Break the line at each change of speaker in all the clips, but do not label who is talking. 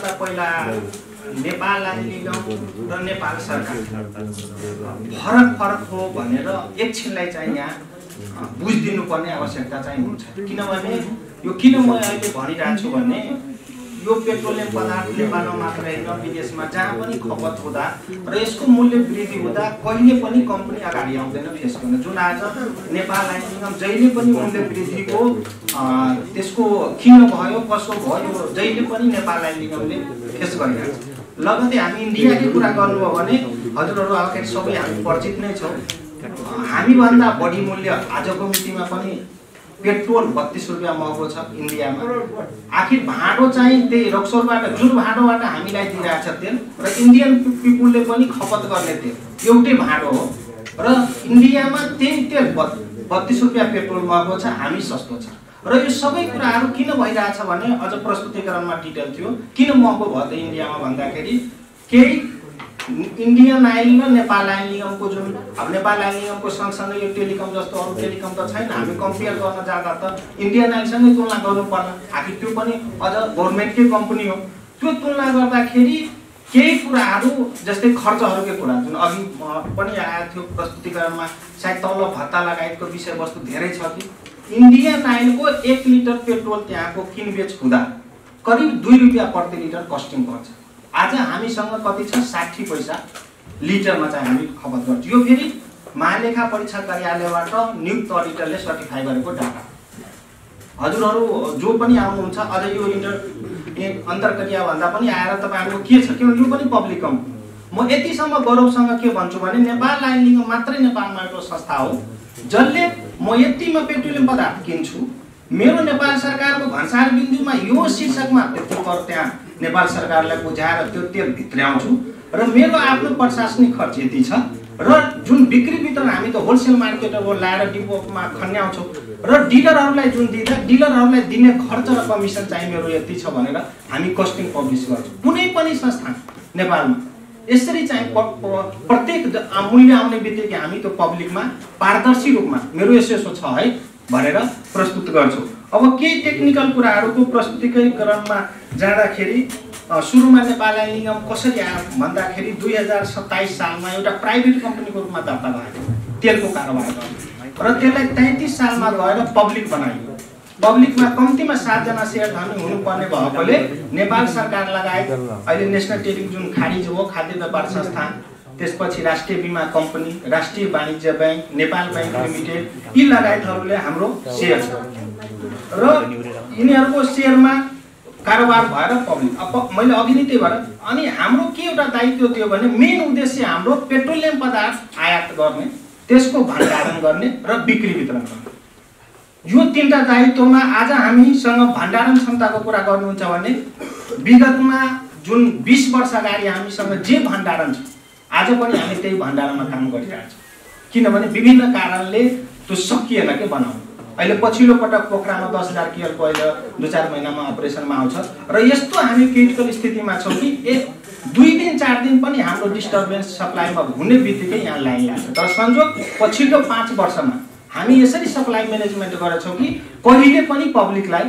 भन्दा पहिला नेपाल आइल निगम र नेपाल सरकार फरक हो भनेर एकछिनलाई चाहिँ यहाँ बुझिदिनु पर्ने आवश्यकता चाहिँ हुन्छ। किनभने यो किन म अहिले भनिरहेको छु भने यो पेट्रोलियम पदार्थ नेपालमा मात्र होइन विदेशमा जहाँ पनि खपत हुँदा र यसको मूल्य वृद्धि हुँदा कहिले पनि कम्पनी अगाडि आउँदैन फेस गर्न। जुन आज नेपाल आइल निगम जहिले पनि मूल्य वृद्धिको त्यसको किन भयो कसो भयो जहिले पनि नेपाल आइल निगमले फेस गरिरहेको छ। लगतै हामी इन्डियाकै कुरा गर्नुभयो भने हजुरहरू अगाडि सबै हामी परिचित नै छौँ। हामीभन्दा बढी मूल्य आजको मितिमा पनि पेट्रोल 32 रुपियाँ महँगो छ इन्डियामा। आखिर भाडो चाहिँ त्यही रक्सोलबाट जुन भाडोबाट हामीलाई दिइरहेको छ तेल र इन्डियन पिपुलले पनि खपत गर्ने तेल एउटै भाडो हो र इन्डियामा त्यही तेल 32 रुपियाँ पेट्रोल महँगो छ, हामी सस्तो छ। र यो सबै कुराहरू किन भइरहेछ भने अझ प्रस्तुतिकरणमा डिटेल थियो किन महँगो भयो त इन्डियामा भन्दाखेरि केही इन्डियन आइल र नेपाल आइल निगमको जुन अब नेपाल आइल निगमको सँगसँगै यो टेलिकम जस्तो अरू टेलिकम त छैन। हामी कम्पेयर गर्न जाँदा त इन्डियन आइलसँगै तुलना गर्नु पर्ला। आखिर त्यो पनि अझ गभर्नमेन्टकै कम्पनी हो। त्यो तुलना गर्दाखेरि केही कुराहरू जस्तै खर्चहरूकै कुरा जुन अघि पनि आएको थियो प्रस्तुतिकरणमा सायद तल्लो भत्ता लगायतको विषयवस्तु धेरै छ कि इन्डियन आइलको 1 लिटर पेट्रोल त्यहाँको किनबेच हुँदा करिब 2 रुपियाँ प्रति लिटर कस्टिङ पर्छ। आज हामीसँग कति छ 60 पैसा लिटरमा चाहिँ हामी खपत गर्छौँ। यो फेरि महालेखा परीक्षा कार्यालयबाट नियुक्त अडिटरले सर्टिफाई गरेको डाटा। हजुरहरू जो पनि आउनुहुन्छ अझ यो अन्तर्क्रिया भन्दा पनि आएर तपाईँहरूको के छ किनभने यो पनि पब्लिक कम्पनी। म यतिसम्म गौरवसँग के भन्छु भने नेपाल आइल निगम मात्रै नेपालमा एउटा संस्था हो जसले म यतिमा पेट्रोलियम पदार्थ किन्छु मेरो नेपाल सरकारको भन्सार बिन्दुमा यो शीर्षकमा त्यति कर त्यहाँ नेपाल सरकारलाई बुझाएर त्यो तेल भित्र्याउँछु र मेरो आफ्नो प्रशासनिक खर्च यति छ र जुन बिक्री वितरण हामी त होलसेल मार्केटबाट ल्याएर डिपोमा खन्याउँछौँ र डिलरहरूलाई जुन दिँदा डिलरहरूलाई दिने खर्च र कमिसन चाहिँ मेरो यति छ भनेर हामी कस्टिङ पब्लिस गर्छौँ। कुनै पनि संस्थान नेपालमा यसरी चाहिँ प्रत्येक मूल्य आउने बित्तिकै हामी त्यो पब्लिकमा पारदर्शी रूपमा मेरो यसो छ है भनेर प्रस्तुत गर्छौँ। अब केही टेक्निकल कुराहरूको प्रस्तुतिकरणमा जाँदाखेरि सुरुमा नेपाल आइल निगम कसरी आयो भन्दाखेरि 2027 सालमा एउटा प्राइभेट कम्पनीको रूपमा दर्ता भएको तेलको कारोबार गर्यो र त्यसलाई 33 सालमा गएर पब्लिक बनाइयो। पब्लिकमा कम्तीमा 7 जना शेयर धनी हुनुपर्ने भएकोले नेपाल सरकार लगायत अहिले नेसनल टेलिङ जुन खारिज हो खाद्य व्यापार संस्थान त्यसपछि राष्ट्रिय बीमा कम्पनी राष्ट्रिय वाणिज्य बैंक नेपाल बैंक लिमिटेड यी लगायतहरूले हाम्रो शेयर छ र यिनीहरूको शेयरमा कारोबार भएर पब्लिक अब मैले अघि नै त्यही भएर अनि हाम्रो के एउटा दायित्व थियो भने मेन उद्देश्य हाम्रो पेट्रोलियम पदार्थ आयात गर्ने त्यसको भण्डारण गर्ने र बिक्री वितरण गर्ने। यो तीनटा दायित्वमा आज हामीसँग भण्डारण क्षमताको कुरा गर्नुहुन्छ भने विगतमा जुन 20 वर्ष अगाडि हामीसँग जे भण्डारण छ आज पनि हामी त्यही भण्डारणमा काम गरिरहेका छौँ। किनभने विभिन्न कारणले त्यो सकिएन के बनाउनु। अहिले पछिल्लो पटक पोखरामा 10,000 केलको अहिले 2-4 महिनामा अपरेसनमा आउँछ र यस्तो हामी क्रिटिकल स्थितिमा छौँ कि 2 दिन 4 दिन पनि हाम्रो डिस्टर्बेन्स सप्लाईमा हुने बित्तिकै यहाँ लाइन लाग्छ। तर संजोग पछिल्लो 5 वर्षमा हामी यसरी सप्लाई म्यानेजमेन्ट गरेछौँ कि कहिले पनि पब्लिकलाई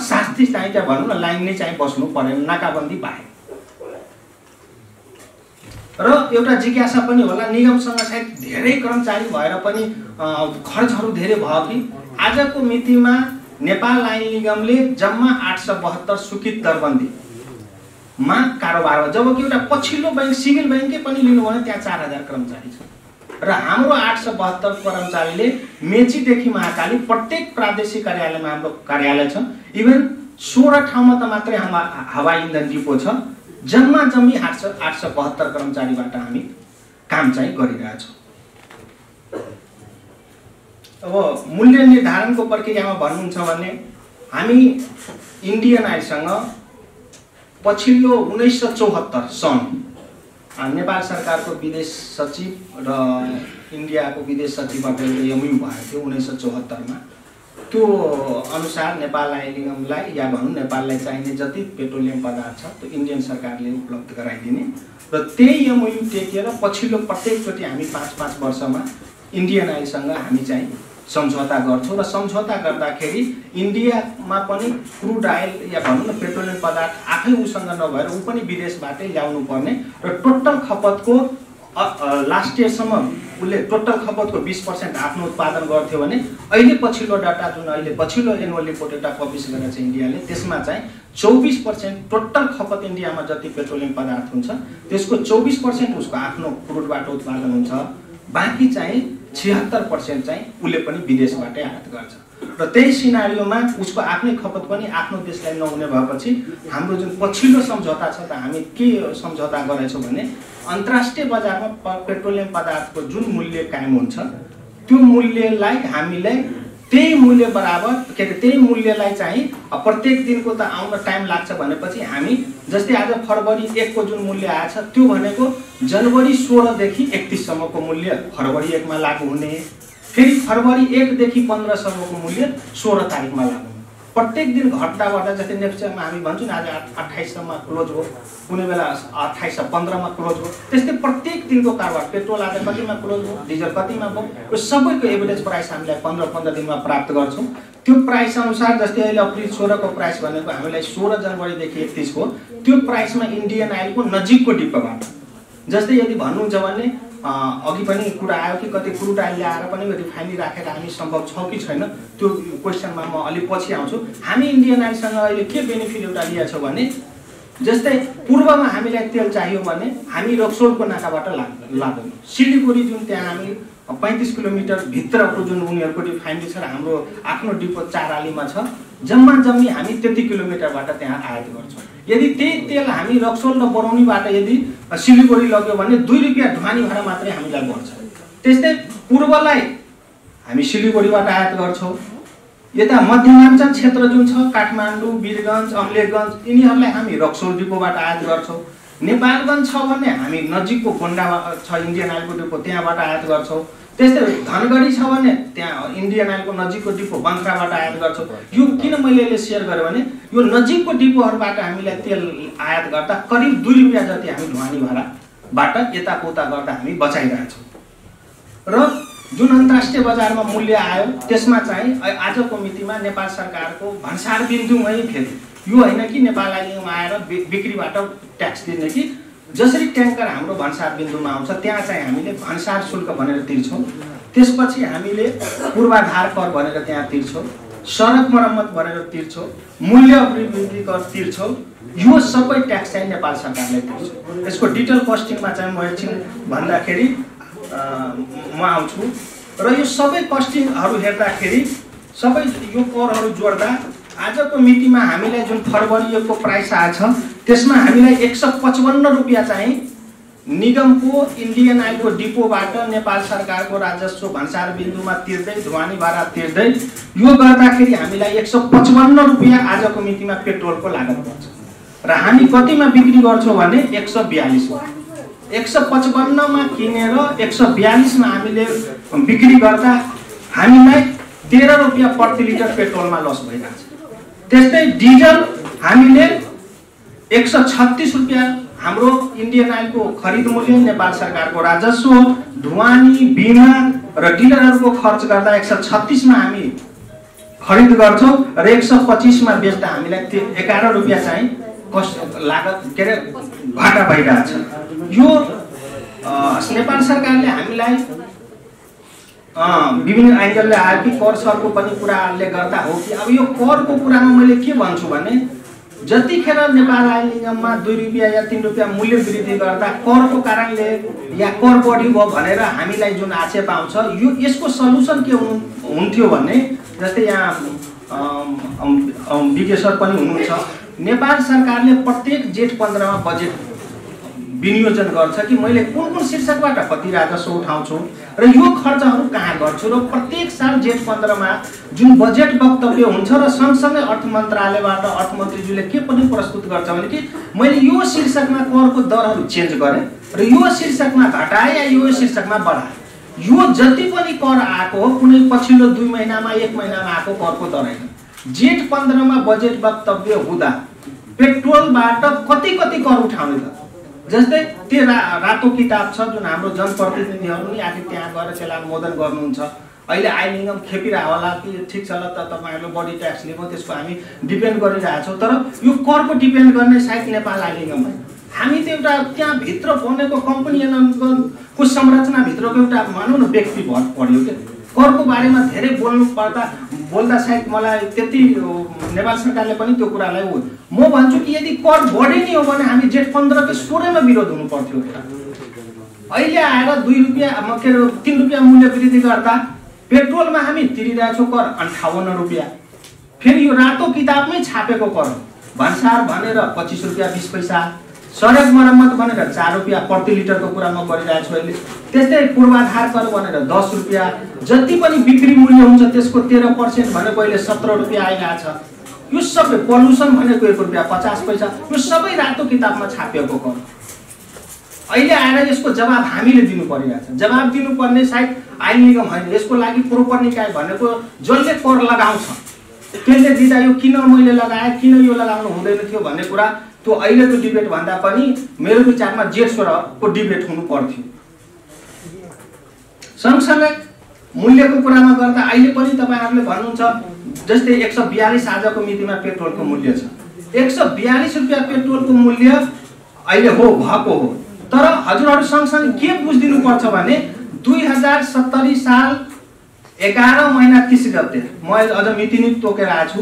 शास्ति चाहिँ त्यहाँ भनौँ न लाइन नै चाहिँ बस्नु परेन नाकाबन्दी बाहेक। र एउटा जिज्ञासा पनि होला निगमसँग सायद धेरै कर्मचारी भएर पनि खर्चहरू धेरै भयो कि आजको मितिमा नेपाल आइल निगमले जम्मा 872 स्वीकृत दरबन्दीमा कारोबार हो जबकि एउटा पछिल्लो बैंक सिभिल बैंकै पनि लिनु भने त्यहाँ 4000 कर्मचारी छ र हाम्रो 872 कर्मचारीले मेचीदेखि महाकाली प्रत्येक प्रादेशिक कार्यालयमा हाम्रो कार्यालय छ। इभन 16 ठाउँमा त मात्रै हवाई इन्धन डिपो छ। जम्मा जम्मी 872 कर्मचारीबाट हामी काम चाहिँ गरिरहेछौँ। अब मूल्य निर्धारणको प्रक्रियामा भन्नुहुन्छ भने हामी इन्डियन आइलसँग पछिल्लो 1974 सन नेपाल सरकारको विदेश सचिव र इन्डियाको विदेश सचिवबाट एमयू भएको थियो 1974 मा। त्यो अनुसार नेपाल आइल निगमलाई या भनौँ नेपाललाई चाहिने जति पेट्रोलियम पदार्थ छ त्यो इन्डियन सरकारले उपलब्ध गराइदिने र त्यही एमयू टेकेर पछिल्लो प्रत्येकचोटि हामी 5-5 वर्षमा इन्डियन आइलसँग हामी चाहिँ सम्झौता गर्छौँ र सम्झौता गर्दाखेरि इन्डिया विदेशमा पनि क्रुड आयल या भनौँ न पेट्रोलियम पदार्थ आफै उसँग नभएर ऊ पनि विदेशबाटै ल्याउनु पर्ने र टोटल खपतको लास्ट इयरसम्म उसले टोटल खपतको 20% आफ्नो उत्पादन गर्थ्यो भने अहिले पछिल्लो डाटा जुन अहिले पछिल्लो एनुअल रिपोर्ट एउटा पब्लिस गरेर चाहिँ इन्डियाले त्यसमा चाहिँ 24% टोटल खपत इन्डियामा जति पेट्रोलियम पदार्थ हुन्छ त्यसको 24% उसको आफ्नो क्रुडबाट उत्पादन हुन्छ। बाँकी चाहिँ 76% चाहिँ उसले पनि विदेशबाटै आयात गर्छ र त्यही सिनारियोमा उसको आफ्नै खपत पनि आफ्नो देशलाई नहुने भएपछि हाम्रो जुन पछिल्लो सम्झौता छ त हामी के सम्झौता गरेछौँ भने अन्तर्राष्ट्रिय बजारमा पेट्रोलियम पदार्थको जुन मूल्य कायम हुन्छ त्यो मूल्यलाई हामीलाई त्यही मूल्य बराबर के अरे त्यही मूल्यलाई चाहिँ प्रत्येक दिनको त आउन टाइम लाग्छ भनेपछि हामी जस्तै आज फरवरी 1 को जुन मूल्य आएछ त्यो भनेको जनवरी 16 देखि 31 सम्मको मूल्य फरवरी 1 मा लागू हुने, फेरि फरवरी 1 देखि 15 सम्मको मूल्य 16 तारिकमा लागू हुने। प्रत्येक दिन घट्दा बढ्दा जस्तै नेक्स्ट टाइममा हामी भन्छौँ आज 28 सम्म क्लोज हो, कुनै बेला 28 15 मा क्लोज हो, त्यस्तै प्रत्येक दिनको कारोबार पेट्रोल आज कतिमा क्लोज हो, डिजल कतिमा भयो, यो सबैको एभरेज प्राइस हामीले 15 दिनमा प्राप्त गर्छौँ। त्यो प्राइस अनुसार जस्तै अहिले अप्रिल 16 को प्राइस भनेको हामीलाई 16 जनवरी देखि 31 को त्यो प्राइसमा इन्डियन आइलको नजिकको डिपोबाट जस्तै यदि भन्नुहुन्छ भने अघि पनि कुरा आयो कि कतै क्रुड आइल ल्याएर पनि रिफाइनरी राखेर हामी सम्भव छ कि छैन त्यो क्वेसनमा म अलि पछि आउँछु। हामी इन्डियन आइलसँग अहिले के बेनिफिट एउटा लिएको छौँ भने जस्तै पूर्वमा हामीलाई तेल चाहियो भने हामी रक्सोलको नाकाबाट लाग्दैन, सिलिगुडी जुन त्यहाँ हामी 35 किलोमिटर भित्रको जुन उनीहरूको रिफाइनरी छ र हाम्रो आफ्नो डिपो 4 आलीमा छ, जम्मा जम्मी हामी त्यति किलोमिटरबाट त्यहाँ आयात गर्छौँ। यदि त्यही तेल हामी रक्सोल र बरौनीबाट यदि सिलिगुडी लग्यो भने 2 रुपियाँ ढुवानी भाडा मात्रै हामीलाई पर्छ। त्यस्तै पूर्वलाई हामी सिलिगुडीबाट आयात गर्छौँ, यता मध्यमाञ्चल क्षेत्र जुन छ काठमाडौँ, वीरगञ्ज, अमलेखगञ्ज यिनीहरूलाई हामी रक्सोल डिपोबाट आयात गर्छौँ। नेपालगञ्ज छ भने हामी नजिकको गोन्डामा छ इन्डियन आइलको डिपो त्यहाँबाट आयात गर्छौँ। त्यस्तै धनगढी छ भने त्यहाँ इन्डियन आइलको नजिकको डिपो बन्थराबाट आयात गर्छौँ। यो किन मैले यसले सेयर गरेँ भने यो नजिकको डिपोहरूबाट हामीलाई तेल आयात गर्दा करिब 2 रुपियाँ जति हामी ढुवानी भाडाबाट यताउता गर्दा हामी बचाइरहेछौँ। र जुन अन्तर्राष्ट्रिय बजारमा मूल्य आयो त्यसमा चाहिँ आजको मितिमा नेपाल सरकारको भन्सार बिन्दुमै फेरि यो होइन कि नेपाल आइलमा आएर बिक्रीबाट ट्याक्स दिने कि जसरी ट्याङ्कर हाम्रो भन्सार बिन्दुमा आउँछ त्यहाँ चाहिँ हामीले भन्सार शुल्क भनेर तिर्छौँ, त्यसपछि हामीले पूर्वाधार कर भनेर त्यहाँ तिर्छौँ, सडक मर्मत भनेर तिर्छौँ, मूल्य अभिवृद्धि कर तिर्छौँ। यो सबै ट्याक्स चाहिँ नेपाल सरकारले तिर्छ। यसको डिटेल कस्टिङमा चाहिँ म एकछिन भन्दाखेरि म आउँछु र यो सबै कस्टिङहरू हेर्दाखेरि सबै यो करहरू जोड्दा आजको मितिमा हामीलाई जुन फरवरी 1 को प्राइस आएछ त्यसमा हामीलाई 155 रुपियाँ चाहिँ निगमको इन्डियन आइलको डिपोबाट नेपाल सरकारको राजस्व भन्सार बिन्दुमा तिर्दै ढुवानी भाडा तिर्दै यो गर्दाखेरि हामीलाई 155 रुपियाँ आजको मितिमा पेट्रोलको लागत पर्छ र हामी कतिमा बिक्री गर्छौँ भने 142 हो। 155 मा किनेर 142 मा हामीले बिक्री गर्दा हामीलाई 13 रुपियाँ प्रति लिटर पेट्रोलमा लस भइरहेछ। त्यस्तै डिजल हामीले 136 रुपियाँ हाम्रो इन्डियन आइलको खरिद मूल्य नेपाल सरकारको राजस्व ढुवानी बिमा र डिलरहरूको खर्च गर्दा 136 मा हामी खरिद गर्छौँ र 125 मा बेच्दा हामीलाई 11 रुपियाँ चाहिँ कस्ट लागत के अरे घाटा भइरहेछ। यो नेपाल सरकारले हामीलाई विभिन्न एंगलले आयो कि कर सरको पनि कुराले गर्दा हो कि अब यो करको कुरामा मैले के भन्छु भने जतिखेर नेपाल आइल निगममा 2 रुपियाँ या 3 रुपियाँ मूल्य वृद्धि गर्दा करको कारणले या कर बढी भयो भनेर हामीलाई जुन आक्षेप आउँछ यो यसको सल्युसन के हुन्थ्यो भने जस्तै यहाँ विज्ञ सर पनि हुनुहुन्छ नेपाल सरकारले प्रत्येक जेठ 15 मा बजेट विनियोजन गर्छ कि मैले कुन कुन शीर्षकबाट कति राजस्व उठाउँछु र यो खर्चहरू कहाँ गर्छु र प्रत्येक साल जेठ 15 मा जुन बजेट वक्तव्य हुन्छ र सँगसँगै अर्थ मन्त्रालयबाट अर्थमन्त्रीज्यूले के पनि प्रस्तुत गर्छ भने कि मैले यो शीर्षकमा करको दरहरू चेन्ज गरेँ र यो शीर्षकमा घटाए या यो शीर्षकमा बढाए। यो जति पनि कर आएको हो कुनै पछिल्लो 2 महिनामा 1 महिनामा आएको करको दर होइन। जेठ 15 मा बजेट वक्तव्य हुँदा पेट्रोलबाट कति कर उठाउने त जस्तै त्यो रातो किताब छ जुन हाम्रो जनप्रतिनिधिहरू नि आखिर त्यहाँ गएर त्यसलाई अनुमोदन गर्नुहुन्छ अहिले आयल निगम खेपिरहेको होला कि ठिक छ ल त तपाईहरुले बढी ट्याक्स लिएको त्यसको हामी डिपेन्ड गरिरहेछौँ, तर यो करको डिपेन्ड गर्ने सायद नेपाल आयल निगम होइन। हामी त एउटा त्यहाँ भित्र बनेको कम्पनीको संरचना भित्रको एउटा मानौँ न व्यक्ति पर्यो के करको बारेमा धेरै बोल्दा सायद मलाई त्यति नेपाल सरकारले पनि त्यो कुरालाई म भन्छु कि यदि कर बढी नै हो भने हामी जेठ 15 को 16 मा विरोध हुनु पर्थ्यो। अहिले आएर 2 रुपैयाँ के 3 रुपैयाँ मूल्य वृद्धि गर्दा पेट्रोलमा हामी तिरिरहेछौँ कर 58 रुपैयाँ। फेरि यो रातो किताबमै छापेको कर भन्सार भनेर 25 रुपैयाँ 20 पैसा, सडक मरम्मत भनेर 4 रुपैयाँ प्रति लिटरको कुरा म गरिरहेको छु अहिले। त्यस्तै पूर्वाधार कर भनेर 10 रुपैयाँ, जति पनि बिक्री मूल्य हुन्छ त्यसको 13% भनेको अहिले 17 रुपैयाँ आइरहेको छ। यो सबै पल्युसन भनेको 1 रुपैयाँ 50 पैसा, यो सबै रातो किताबमा छापिएको कर। अहिले आएर यसको जवाब हामीले दिनु परिरहेछ। जवाब दिनुपर्ने सायद आयल निगम होइन, यसको लागि प्रोपर निकाय भनेको जसले कर लगाउँछ त्यसले दिँदा यो किन मैले लगाए, किन यो लगाउनु हुँदैन थियो भन्ने कुरा त्यो अहिलेको डिबेट भन्दा पनि मेरो विचारमा जेठ 16 को डिबेट हुनु पर्थ्यो। सँगसँगै मूल्यको कुरामा गर्दा अहिले पनि तपाईहरुले भन्नुहुन्छ जस्तै 142 आजको मितिमा पेट्रोलको मूल्य छ। 142 रुपैयाँ पेट्रोलको मूल्य अहिले भएको हो, तर हजुरहरु सँगसँगै के बुझिदिनु पर्छ भने 2070 साल 11 महिना 30 गते म अझ मिति नै तोकेर आएको छु,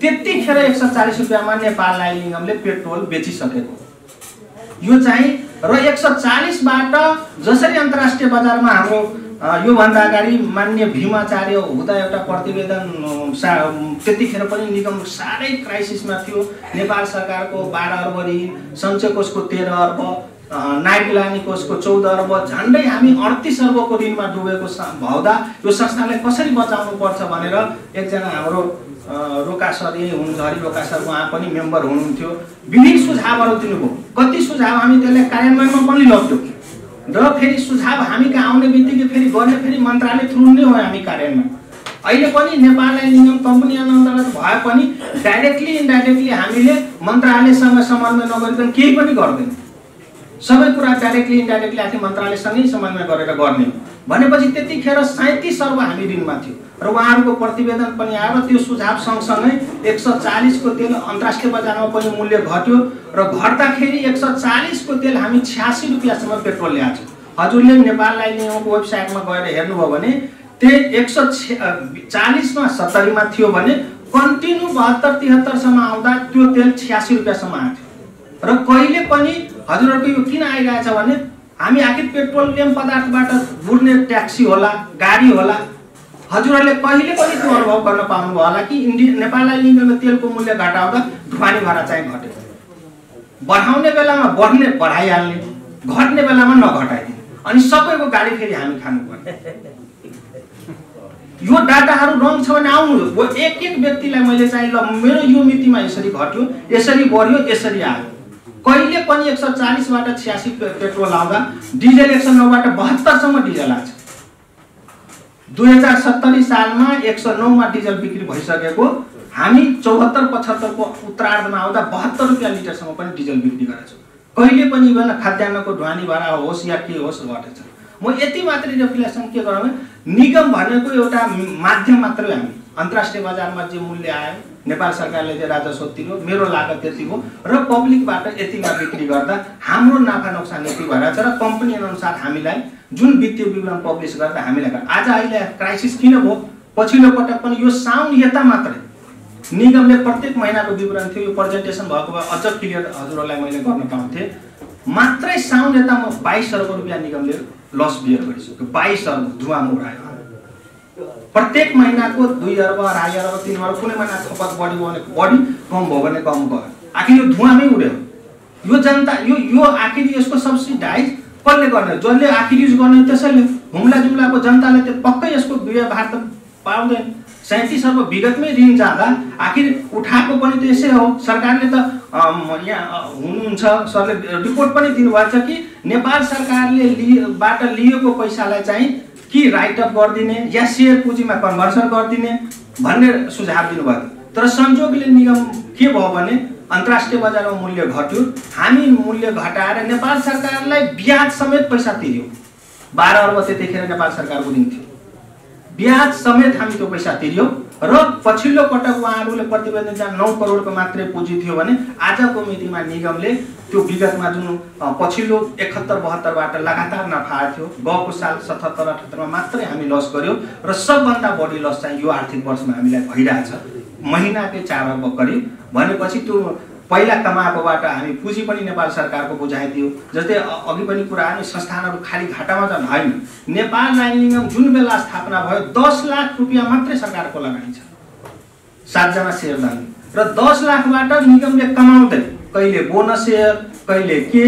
त्यतिखेर 140 रुपैयाँमा नेपाल आयल निगमले पेट्रोल बेचिसकेको। यो चाहिँ र 140 बाट जसरी अन्तर्राष्ट्रिय बजारमा हाम्रो यो भन्दा अगाडि माननीय भीमाचार्य हुँदा एउटा प्रतिवेदन त्यतिखेर पनि निगम सारै क्राइसिसमा थियो। नेपाल सरकारको 12 अर्ब ऋण, सञ्चय कोषको 13 अर्ब, नाइग्लानी कोषको 14 अर्ब, झन्डै हामी 38 अर्बको ऋणमा डुबेको भउँदा यो संस्थालाई कसरी बचाउनु पर्छ भनेर एकजना हाम्रो रोका सर हुनुहुन्छ, हरि रोका सर, उहाँ पनि मेम्बर हुनुहुन्थ्यो, विभिन्न सुझावहरू दिनुभयो। कति सुझाव हामी त्यसलाई कार्यान्वयनमा पनि लग्यौं र फेरि सुझाव हामी कहाँ आउने बित्तिकै फेरि गर्ने फेरि मन्त्रालय थ्रु नै हो हामी कार्यान्वयन। अहिले पनि नेपाल आयल निगम कम्पनी अन्तर्गत भए पनि डाइरेक्टली इन्डाइरेक्टली हामीले मन्त्रालयसँग समन्वय नगरिकन केही पनि गर्दैन। सबै कुरा डाइरेक्टली इन्डाइरेक्टली आफै मन्त्रालयसँगै समन्वय गरेर गर्ने भनेपछि त्यतिखेर 37 अर्ब हामी ऋणमा थियो र उहाँहरूको प्रतिवेदन पनि आयो। त्यो सुझाव सँगसँगै 140 को तेल अन्तर्राष्ट्रिय बजारमा पनि मूल्य घट्यो र घट्दाखेरि 140 को तेल हामी 86 रुपैयाँसम्म पेट्रोल ल्याएको छौँ। हजुरले नेपाल आयल निगमको वेबसाइटमा गएर हेर्नुभयो भने त्यो 140 मा 70 मा थियो भने कन्टिन्यू 72 73 सम्म आउँदा त्यो तेल 86 रुपैयाँसम्म आएको थियो। र कहिले पनि हजुरहरुको यो किन आइरहेछ भने हामी आखिर पेट्रोलियम पदार्थबाट बुर्ने ट्याक्सी होला, गाडी होला, हजुरहरुले कहिले पनि त्यो अनुभव गर्न पाउनु भयो होला कि नेपाल आयल निगमले तेलको मूल्य घटाउँदा ढुवानी भाडा चाहिँ घट्यो, बढाउने बेलामा बढ्ने बढाइहाल्ने, घट्ने बेलामा नघटाइदिने, अनि सबैको गाडी फेरि हामी खानुपर्ने। यो डाटाहरु रङ छ भने आउनु, एक एक व्यक्तिलाई मैले चाहिँ ल मेरो यो मितिमा यसरी घट्यो, यसरी बढ्यो, यसरी आयो। कहिले पनि 140 बाट 86 पेट्रोल आउँदा डिजल 109 बाट 72 सम्म डिजल आछ। 2070 सालमा 109 मा डिजल बिक्री भइसकेको, हामी 74 75 को उत्तरार्धमा आउँदा 72 रुपैयाँ लिटरसम्म पनि डिजल बिक्री गरेछौँ। कहिले पनि भएन खाद्यान्नको ढुवानी भाडा होस् या के होस् घटेछ। म यति मात्रै रिफ्लेक्सन के गरौँ, निगम भनेको एउटा माध्यम मात्रै। हामी अन्तर्राष्ट्रिय बजारमा जे मूल्य आयो, नेपाल सरकारले जे राजस्व तिर्यो, मेरो लागत त्यति हो र पब्लिकबाट यतिमा बिक्री गर्दा हाम्रो नाफा नोक्सान यति भइरहेछ र कम्पनी अनुसार हामीलाई जुन वित्तीय विवरण पब्लिस गर्दा हामीलाई आज अहिले क्राइसिस किन भयो, पछिल्लो पटक पनि यो साउन यता मात्रै निगमले प्रत्येक महिनाको विवरण थियो, यो प्रेजेन्टेसन भएको भए अझ क्लियर हजुरहरूलाई मैले गर्न पाउँथे। मात्रै साउन यता 22 अर्ब रुपैयाँ निगमले लस बियर गरिसक्यो। 22 अर्ब धुवा उडायो। प्रत्येक महिनाको 2 अर्ब 2.5 अर्ब 3 अर्ब कुनै महिना खपत बढी भयो भने बढी, कम भयो भने कम भयो। आखिर यो धुवामै उड्यो। यो जनता यो आखिर यसको सब्सिडाइज कसले गर्ने, जसले आखिर युज गर्ने त्यसैले, हुम्ला जुम्लाको जनताले त पक्कै यसको व्यवहार त पाउँदैन। 37 अर्ब विगतमै ऋण जाँदा आखिर उठाएको पनि त यसै हो। सरकारले त यहाँ हुनुहुन्छ, सरले रिपोर्ट पनि दिनुभएको छ कि नेपाल सरकारले बाट लिएको पैसालाई चाहिँ कि राइट अफ गरिदिने या शेयर पुँजीमा कन्भर्सन गरिदिने भन्ने सुझाव दिनुभयो। तर संयोगले निगम के भयो भने अन्तर्राष्ट्रिय बजारमा मूल्य घट्यो, हामी मूल्य घटाएर नेपाल सरकारलाई ब्याज समेत पैसा तिर्यो। 12 अर्ब त्यतिखेर नेपाल सरकारको ऋण थियो। ब्याज समेत हामी त्यो पैसा तिर्यौं र पछिल्लो पटक उहाँहरूले प्रतिवेदन चाहिँ 9 करोडको मात्रै पुँजी थियो भने आजको मितिमा निगमले त्यो विगतमा जुन पछिल्लो 71-72 बाट लगातार नफा थियो, गएको साल 77-78 मा मात्रै हामी लस गर्यौं र सबभन्दा बढी लस चाहिँ यो आर्थिक वर्षमा हामीलाई भइरहेछ। महिनाकै 4 अर्ब करिब भनेपछि त्यो पहिला कमाएकोबाट हामी पुँजी पनि नेपाल सरकारको बुझाइदियो। जस्तै अघि पनि कुरा आयो, संस्थानहरू खाली घाटामा त होइन। नेपाल लाइन निगम जुन बेला स्थापना भयो 10 लाख रुपैयाँ मात्रै सरकारको लगानी छ, 7 जना शेयरधारी र 10 लाखबाट निगमले कमाउँदै कहिले बोनस शेयर कहिले के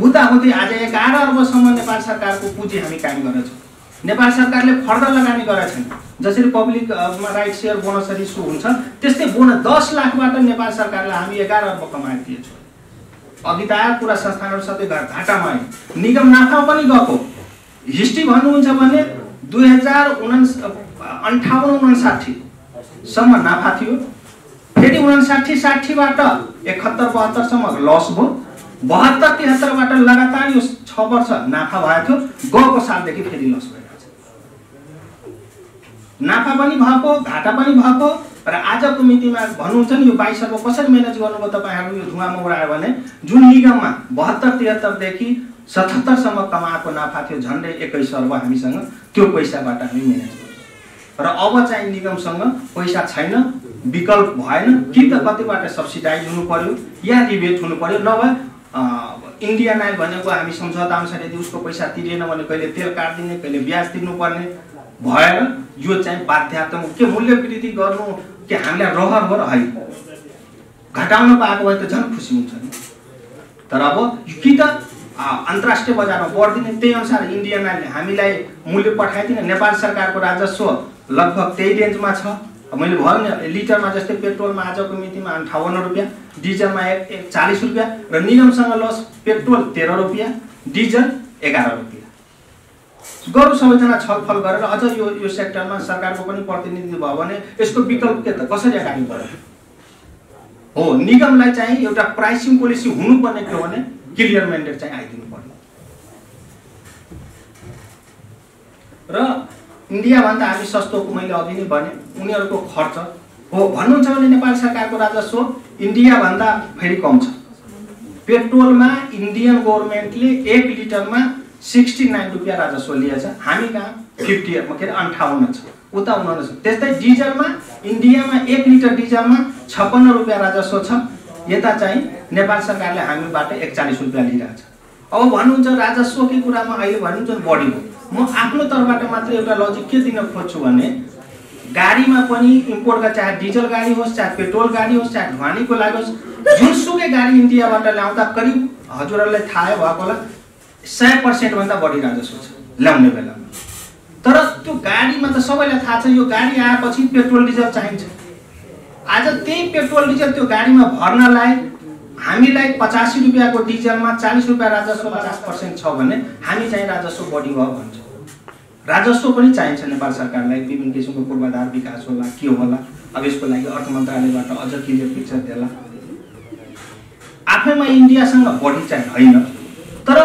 हुँदाहुँदै आज 11 अर्बसम्म नेपाल सरकारको पुँजी हामी कायम गरेका छौँ। नेपाल सरकारले फर्दर लगानी गरेका छैन। जसरी public right share Bonsari so हुन्छ त्यस्तै बोनस 10 लाखबाट नेपाल सरकारले हामी 11 अर्ब कमाइदिएछौँ। अघि त आयो कुरा संस्थानहरू सबै घाटामा आयो, निगम नाफा पनि गएको। हिस्ट्री भन्नुहुन्छ भने 2058-59 सम्म नाफा थियो, फेरि 59-60 बाट 71-72 सम्म लस भयो, 72-73 बाट लगातार यो 6 वर्ष नाफा भएको थियो, गएको सालदेखि फेरि लस भइरहेछ। नाफा पनि भएको घाटा पनि भएको र आजको मितिमा भन्नुहुन्छ नि यो 22 अर्ब कसरी म्यानेज गर्नुभयो तपाईहरु? यो धुवामा उडायो भने जुन निगममा 72-73 देखि 77 सम्म कमाएको नाफा थियो झन्डै 21 अर्ब हामीसँग, त्यो पैसाबाट हामी म्यानेज गर्छौं। र अब चाहिँ निगमसँग पैसा छैन, विकल्प भएन कि त कतिबाट सब्सिडाइज हुनु पर्यो या रिबेट हुनु पर्यो, नभए इन्डियन आइल भनेको हामी सम्झौता अनुसार यदि उसको पैसा तिरिएन भने कहिले तेल काट्दिने कहिले ब्याज तिर्नुपर्ने भएर यो चाहिँ बाध्यात्मक के मूल्य वृद्धि गर्नु के हामीलाई रहर हो र है घटाउन पाएको भए त झन् खुसी हुन्छ नि। तर अब कि त अन्तर्राष्ट्रिय बजारमा बढ्दिने त्यही अनुसार इन्डियन आइलले हामीलाई मूल्य पठाइदिने। नेपाल सरकारको राजस्व लगभग त्यही रेन्जमा छ। मैले भने लिटरमा जस्तै पेट्रोलमा आजको मितिमा 58 रुपैयाँ, डिजलमा 40 रुपैयाँ र निगमसँग लस पेट्रोल 13 रुपैयाँ, डिजल 11 रुपैयाँ। गरौँ सबैजना छलफल गरेर अझ यो सेक्टरमा सरकारको पनि प्रतिनिधि भयो भने यसको विकल्प के त कसरी अगाडि बढ्छ हो। निगमलाई चाहिँ एउटा प्राइसिङ पोलिसी हुनुपर्ने के हो भने क्लियर म्यान्डेट चाहिँ आइदिनु पर्यो। र इन्डिया भन्दा हामी सस्तोको मैले अघि नै भने उनीहरूको खर्च हो भन्नुहुन्छ भने नेपाल सरकारको राजस्व इन्डिया भन्दा फेरि कम छ। पेट्रोलमा इन्डियन गभर्नमेन्टले 1 लिटरमा 69 रुपैयाँ राजस्व लिएछ, हामी कहाँ 58 छ, उता 59 छ। त्यस्तै डिजलमा इन्डियामा 1 लिटर डिजलमा 56 रुपैयाँ राजस्व छ, यता चाहिँ नेपाल सरकारले हामीबाट 41 रुपैयाँ लिइरहेछ। अब भन्नुहुन्छ राजस्वकै कुरामा अहिले भन्नुहुन्छ बढी हो। म आफ्नो तर्फबाट मात्र एउटा लजिक के दिन खोज्छु भने गाडीमा पनि इम्पोर्टका चाहे डिजल गाडी होस् चाहे पेट्रोल गाडी होस् चाहे ढुवानीको लागि होस् जुनसुकै गाडी इन्डियाबाट ल्याउँदा करिब हजुरहरूलाई थाहा भएको होला 100% भन्दा बढी राजस्व छ ल्याउने बेलामा। तर त्यो गाडीमा त सबैलाई थाहा छ यो गाडी आएपछि पेट्रोल डिजल चाहिन्छ। आज त्यही पेट्रोल डिजल त्यो गाडीमा भर्नलाई हामीलाई 85 रुपैयाँको डिजलमा 40 रुपैयाँ राजस्व 50% छ भने हामी चाहिँ राजस्व बढी भयो भन्छौँ। राजस्व पनि चाहिन्छ नेपाल सरकारलाई, विभिन्न किसिमको पूर्वाधार विकास होला के होला। अब यसको लागि अर्थ मन्त्रालयबाट अझ क्लियर पिक्चर देला। आफैमा इन्डियासँग बढी चाहिँ होइन, तर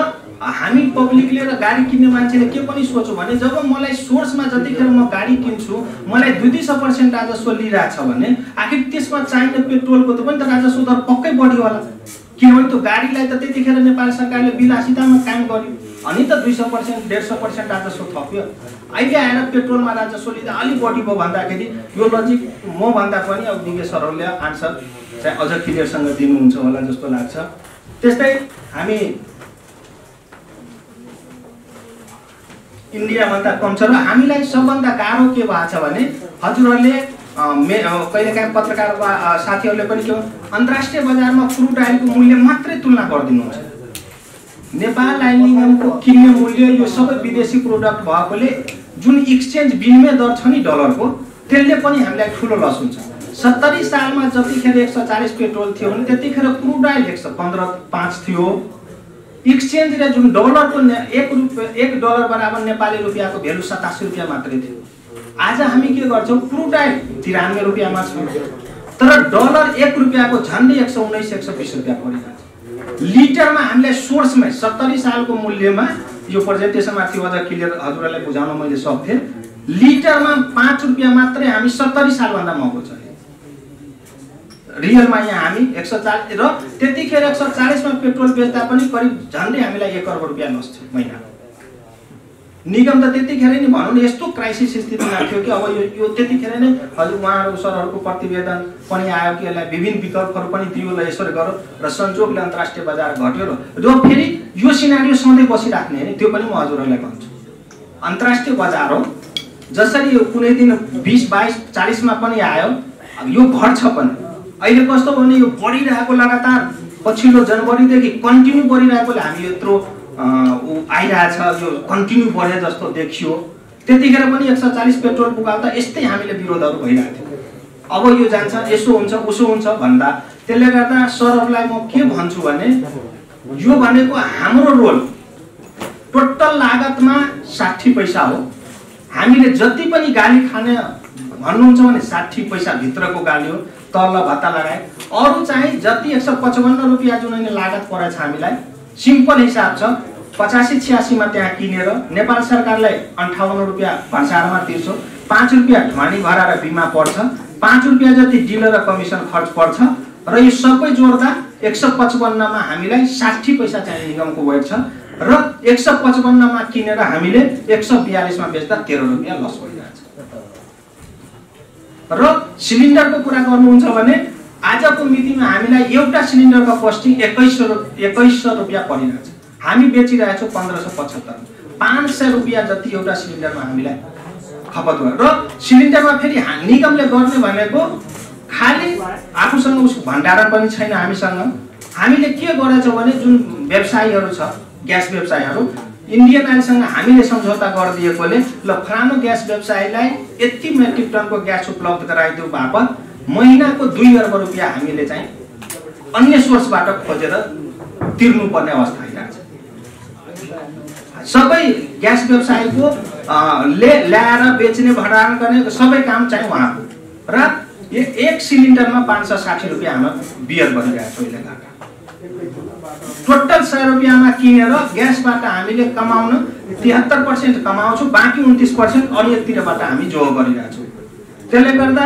हामी पब्लिकले र गाडी किन्ने मान्छेले के पनि सोच्यो भने जब मलाई सोर्समा जतिखेर म गाडी किन्छु मलाई 2-3% राजस्व लिइरहेछ भने आखिर त्यसमा चाहिने पेट्रोलको त पनि त राजस्व दर पक्कै बढी होला। किनभने त्यो गाडीलाई त त्यतिखेर नेपाल सरकारले विलासितामा काम गर्यो अनि त 200% 150% राजस्व थप्यो। अहिले आएर पेट्रोलमा राजस्व लिँदा अलि बढी भयो भन्दाखेरि यो लजिक म भन्दा पनि अब विज्ञ सरहरूले आन्सर चाहिँ अझ क्लियरसँग दिनुहुन्छ होला जस्तो लाग्छ। त्यस्तै हामी इन्डिया भन्दा कम छ र हामीलाई सबभन्दा गाह्रो के भएको छ भने हजुरहरूले कहिलेकाहीँ पत्रकार साथीहरूले पनि के अन्तर्राष्ट्रिय बजारमा क्रुड आइलको मूल्य मात्रै तुलना गरिदिनुहुन्छ। नेपाल आइल निगमको किन्ने मूल्य यो सबै विदेशी प्रोडक्ट भएकोले जुन एक्सचेन्ज विनिमय दर छ नि डलरको त्यसले पनि हामीलाई ठुलो लस हुन्छ। 70 सालमा जतिखेर 140 पेट्रोल थियो भने त्यतिखेर क्रुड आइल 115.5 थियो। एक्सचेन्ज रेट जुन डलरको 1 डलर बराबर नेपाली रुपैयाँको भ्यालु 87 रुपैयाँ मात्रै थियो। आज हामी के गर्छौँ क्रुड आइल 93 रुपैयाँमा छ तर डलर 1 रुपैयाँको झन्डै 119-120 रुपैयाँ परिरहेछ। लिटरमा हामीलाई सोर्समै 70 सालको मूल्यमा यो प्रेजेन्टेसनमा थियो अझ क्लियर हजुरहरूलाई बुझाउन मैले सक्थेँ लिटरमा 5 रुपियाँ मात्रै हामी 70 सालभन्दा महँगो छ रियलमा। यहाँ हामी 140 र त्यतिखेर 140 मा पेट्रोल बेच्दा पनि करिब झन्डै हामीलाई 1 करोड रुपियाँ लस थियो महिना। निगम त त्यतिखेर नि भनौँ न यस्तो क्राइसिस स्थितिमा थियो कि अब यो त्यतिखेर नै हजुर उहाँहरू सरहरूको प्रतिवेदन पनि आयो कि यसलाई विभिन्न विकल्पहरू पनि दियो ल यसरी गरौँ र संजोगले अन्तर्राष्ट्रिय बजार घट्यो र फेरि यो सिनारियो सधैँ बसिराख्ने हैन। त्यो पनि म हजुरहरूलाई भन्छु, अन्तर्राष्ट्रिय बजार हो, जसरी कुनै दिन 20, 22, 40 मा पनि आयो, यो घट्छ पनि। अहिले कस्तो भने यो बढिरहेको लगातार पछिल्लो जनवरीदेखि कन्टिन्यू बढिरहेकोले हामी यत्रो आइरहेछ, यो कन्टिन्यू बढे जस्तो देखियो। त्यतिखेर पनि 140 पेट्रोल पुगाउँदा यस्तै हामीले विरोधहरू भइरहेको थियो। अब यो जान्छ यसो हुन्छ उसो हुन्छ भन्दा, त्यसले गर्दा सरहरूलाई म के भन्छु भने यो भनेको हाम्रो रोल टोटल लागतमा 60 पैसा हो। हामीले जति पनि गाली खाने भन्नुहुन्छ भने 60 पैसा भित्रको गाली हो, तल भत्ता लगाए। अरू चाहिँ जति 155 रुपियाँ जुन लागत परेछ हामीलाई, सिम्पल हिसाब छ 85-86 मा त्यहाँ किनेर नेपाल सरकारलाई 58 रुपियाँ भन्सारमा तिर्छ, 5 रुपियाँ ढुवानी भरा र बिमा पर्छ, 5 रुपियाँ जति डिलर र कमिसन खर्च पर्छ र यो सबै जोड्दा 155 मा हामीलाई 60 पैसा चाहिँ निगमको वेट छ र 155 मा किनेर हामीले 142 मा बेच्दा 13 रुपियाँ लस भइरहेछ। र सिलिन्डरको कुरा गर्नुहुन्छ भने आजको मितिमा हामीलाई एउटा सिलिन्डरको कस्टिङ 2100 रुपियाँ परिरहेछ। हामी बेचिरहेछौँ 1575, 500 रुपियाँ जति एउटा सिलिन्डरमा हामीलाई खपत भयो। र सिलिन्डरमा फेरि निगमले गर्ने भनेको खाली आफूसँग उसको भण्डारण पनि छैन हामीसँग। हामीले के गरेछौँ भने जुन व्यवसायीहरू छ, ग्यास व्यवसायीहरू, इन्डियन आइलसँग हामीले सम्झौता गरिदिएकोले ल फलानु ग्यास व्यवसायीलाई यति मेट्रिक टनको ग्यास उपलब्ध गराइदियो बापत महिनाको 2 अर्ब रुपियाँ हामीले चाहिँ अन्य सोर्सबाट खोजेर तिर्नुपर्ने अवस्था आइरहेछ। सबै ग्यास व्यवसायीको ल्याएर बेच्ने भण्डारण गर्ने सबै काम चाहिँ उहाँको र एक सिलिन्डरमा 560 रुपियाँ हाम्रो बियर बनिरहेको छ। अहिले घाटा टोटल 100 रुपियाँमा किनेर ग्यासबाट हामीले कमाउन 73% कमाउँछौँ, बाँकी 29% अन्यतिरबाट हामी जोग गरिरहेछौँ। त्यसले गर्दा